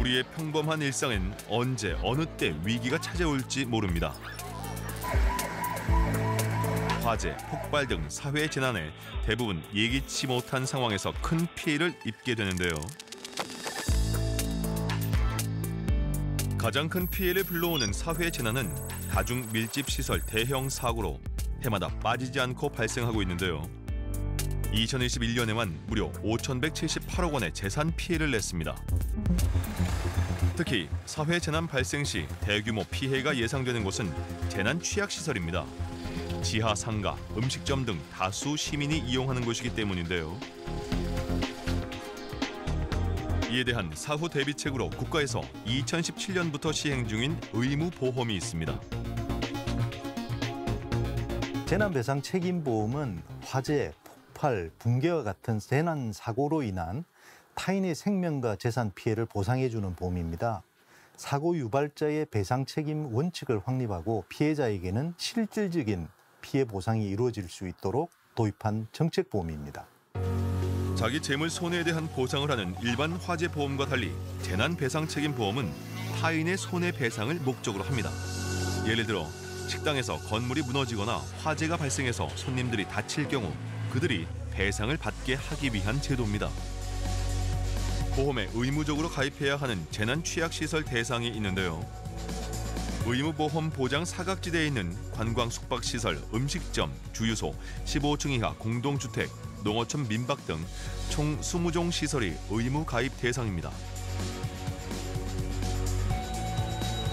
우리의 평범한 일상엔 언제 어느 때 위기가 찾아올지 모릅니다. 화재, 폭발 등 사회 재난에 대부분 예기치 못한 상황에서 큰 피해를 입게 되는데요. 가장 큰 피해를 불러오는 사회 재난은 다중 밀집 시설 대형 사고로 해마다 빠지지 않고 발생하고 있는데요. 2021년에만 무려 5,178억 원의 재산 피해를 냈습니다. 특히 사회 재난 발생 시 대규모 피해가 예상되는 곳은 재난 취약 시설입니다. 지하 상가, 음식점 등 다수 시민이 이용하는 곳이기 때문인데요. 이에 대한 사후 대비책으로 국가에서 2017년부터 시행 중인 의무 보험이 있습니다. 재난배상 책임보험은 화재, 폭발, 붕괴와 같은 재난 사고로 인한 타인의 생명과 재산 피해를 보상해주는 보험입니다. 사고 유발자의 배상 책임 원칙을 확립하고 피해자에게는 실질적인 피해 보상이 이루어질 수 있도록 도입한 정책보험입니다. 자기 재물 손해에 대한 보상을 하는 일반 화재 보험과 달리 재난 배상 책임 보험은 타인의 손해배상을 목적으로 합니다. 예를 들어 식당에서 건물이 무너지거나 화재가 발생해서 손님들이 다칠 경우 그들이 배상을 받게 하기 위한 제도입니다. 보험에 의무적으로 가입해야 하는 재난 취약 시설 대상이 있는데요. 의무보험 보장 사각지대에 있는 관광 숙박시설, 음식점, 주유소, 15층 이하 공동주택, 농어촌 민박 등 총 20종 시설이 의무 가입 대상입니다.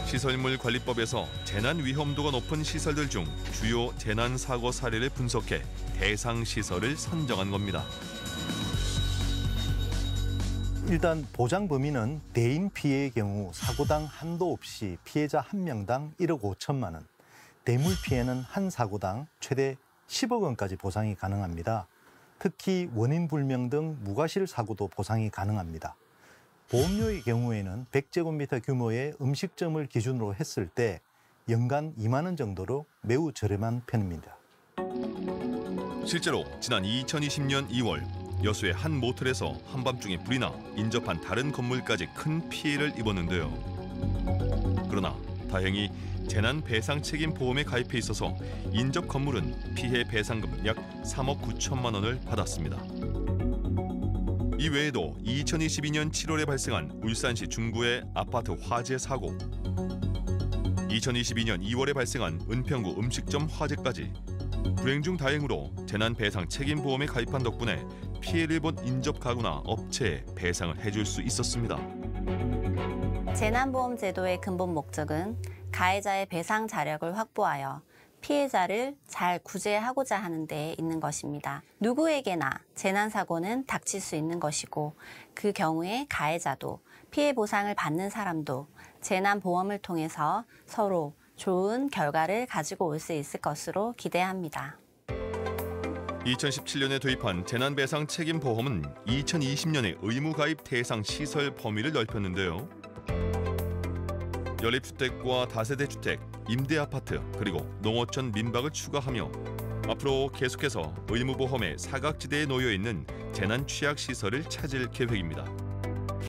시설물 관리법에서 재난 위험도가 높은 시설들 중 주요 재난 사고 사례를 분석해 대상 시설을 선정한 겁니다. 일단 보장 범위는 대인 피해의 경우 사고당 한도 없이 피해자 1명당 1억 5천만 원, 대물 피해는 한 사고당 최대 10억 원까지 보상이 가능합니다. 특히 원인 불명 등 무과실 사고도 보상이 가능합니다. 보험료의 경우에는 100제곱미터 규모의 음식점을 기준으로 했을 때 연간 2만 원 정도로 매우 저렴한 편입니다. 실제로 지난 2020년 2월 여수의 한 모텔에서 한밤중에 불이 나 인접한 다른 건물까지 큰 피해를 입었는데요. 그러나 다행히 재난 배상 책임 보험에 가입해 있어서 인접 건물은 피해 배상금 약 3억 9천만 원을 받았습니다. 이 외에도 2022년 7월에 발생한 울산시 중구의 아파트 화재 사고, 2022년 2월에 발생한 은평구 음식점 화재까지 불행 중 다행으로 재난 배상 책임 보험에 가입한 덕분에 피해를 본 인접 가구나 업체에 배상을 해줄 수 있었습니다. 재난보험 제도의 근본 목적은 가해자의 배상 자력을 확보하여 피해자를 잘 구제하고자 하는 데 있는 것입니다. 누구에게나 재난사고는 닥칠 수 있는 것이고 그 경우에 가해자도 피해 보상을 받는 사람도 재난보험을 통해서 서로 좋은 결과를 가지고 올 수 있을 것으로 기대합니다. 2017년에 도입한 재난배상 책임보험은 2020년에 의무가입 대상 시설 범위를 넓혔는데요. 연립주택과 다세대주택, 임대아파트, 그리고 농어촌 민박을 추가하며 앞으로 계속해서 의무보험의 사각지대에 놓여있는 재난 취약시설을 찾을 계획입니다.